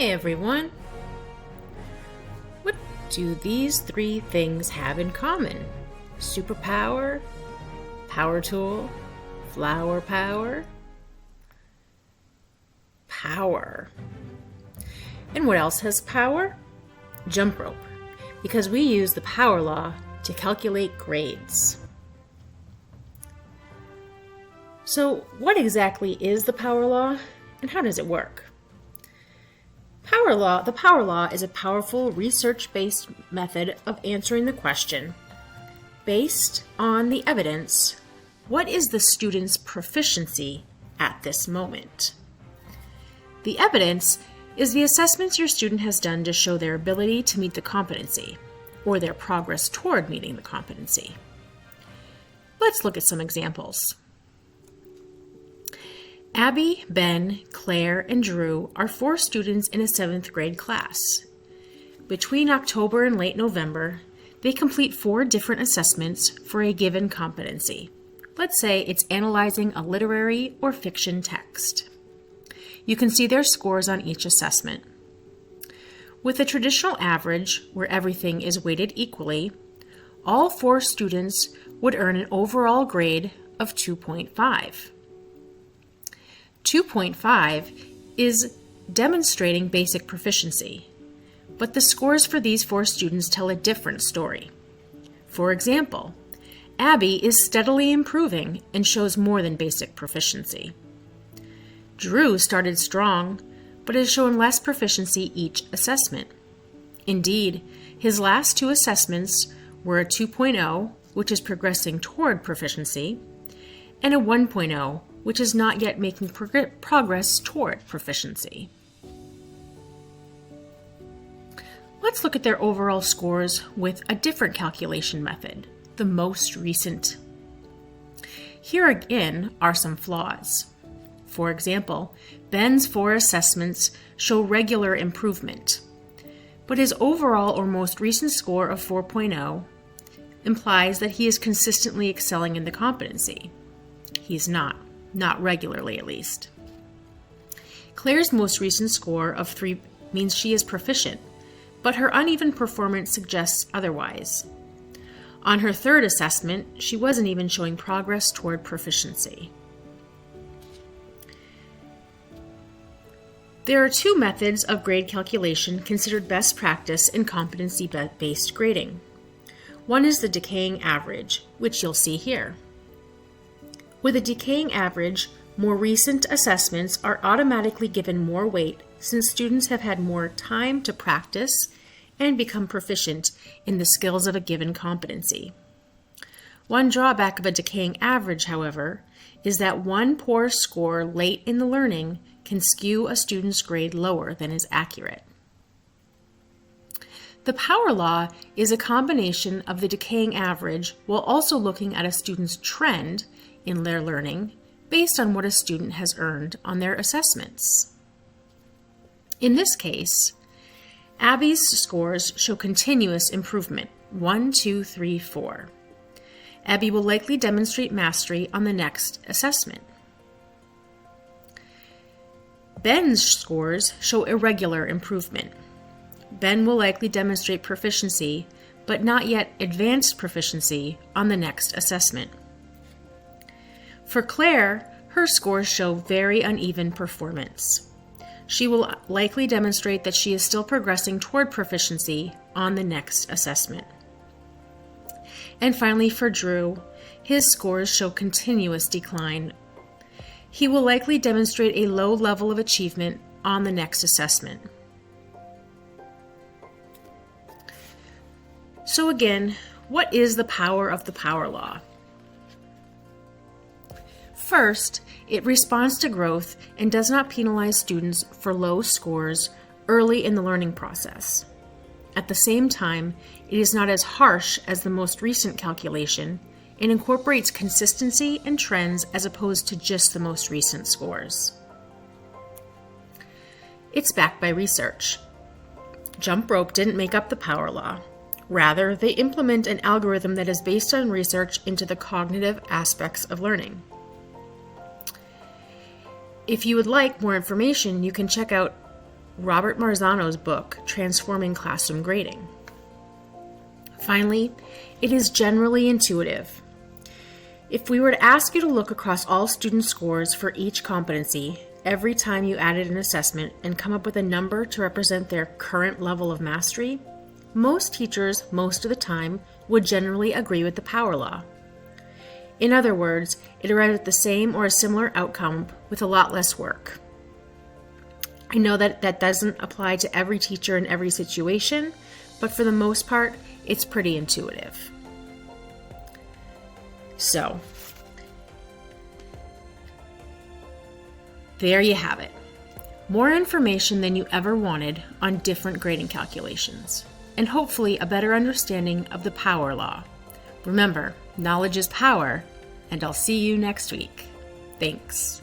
Hey everyone! What do these three things have in common? Superpower, power tool, flower power, power. And what else has power? Jump rope, because we use the power law to calculate grades. So what exactly is the power law and how does it work? The power law is a powerful research-based method of answering the question, based on the evidence, what is the student's proficiency at this moment? The evidence is the assessments your student has done to show their ability to meet the competency, or their progress toward meeting the competency. Let's look at some examples. Abby, Ben, Claire, and Drew are 4 students in a 7th grade class. Between October and late November, they complete 4 different assessments for a given competency. Let's say it's analyzing a literary or fiction text. You can see their scores on each assessment. With a traditional average, where everything is weighted equally, all 4 students would earn an overall grade of 2.5. 2.5 is demonstrating basic proficiency, but the scores for these 4 students tell a different story. For example, Abby is steadily improving and shows more than basic proficiency. Drew started strong, but has shown less proficiency each assessment. Indeed, his last 2 assessments were a 2.0, which is progressing toward proficiency, and a 1.0, which is not yet making progress toward proficiency. Let's look at their overall scores with a different calculation method, the most recent. Here again are some flaws. For example, Ben's 4 assessments show regular improvement, but his overall or most recent score of 4.0 implies that he is consistently excelling in the competency. He's not regularly at least. Claire's most recent score of 3 means she is proficient, but her uneven performance suggests otherwise. On her 3rd assessment, she wasn't even showing progress toward proficiency. There are 2 methods of grade calculation considered best practice in competency-based grading. One is the decaying average, which you'll see here. With a decaying average, more recent assessments are automatically given more weight since students have had more time to practice and become proficient in the skills of a given competency. One drawback of a decaying average, however, is that one poor score late in the learning can skew a student's grade lower than is accurate. The power law is a combination of the decaying average while also looking at a student's trend in their learning based on what a student has earned on their assessments. In this case, Abby's scores show continuous improvement, 1, 2, 3, 4. Abby will likely demonstrate mastery on the next assessment. Ben's scores show irregular improvement. Ben will likely demonstrate proficiency, but not yet advanced proficiency on the next assessment. For Claire, her scores show very uneven performance. She will likely demonstrate that she is still progressing toward proficiency on the next assessment. And finally, for Drew, his scores show continuous decline. He will likely demonstrate a low level of achievement on the next assessment. So again, what is the power of the power law? First, it responds to growth and does not penalize students for low scores early in the learning process. At the same time, it is not as harsh as the most recent calculation and incorporates consistency and trends as opposed to just the most recent scores. It's backed by research. Jump Rope didn't make up the power law. Rather, they implement an algorithm that is based on research into the cognitive aspects of learning. If you would like more information, you can check out Robert Marzano's book, Transforming Classroom Grading. Finally, it is generally intuitive. If we were to ask you to look across all student scores for each competency every time you added an assessment and come up with a number to represent their current level of mastery, most teachers, most of the time, would generally agree with the power law. In other words, it arrives at the same or a similar outcome with a lot less work. I know that doesn't apply to every teacher in every situation, but for the most part, it's pretty intuitive. So, there you have it. More information than you ever wanted on different grading calculations, and hopefully a better understanding of the power law. Remember, knowledge is power, and I'll see you next week. Thanks.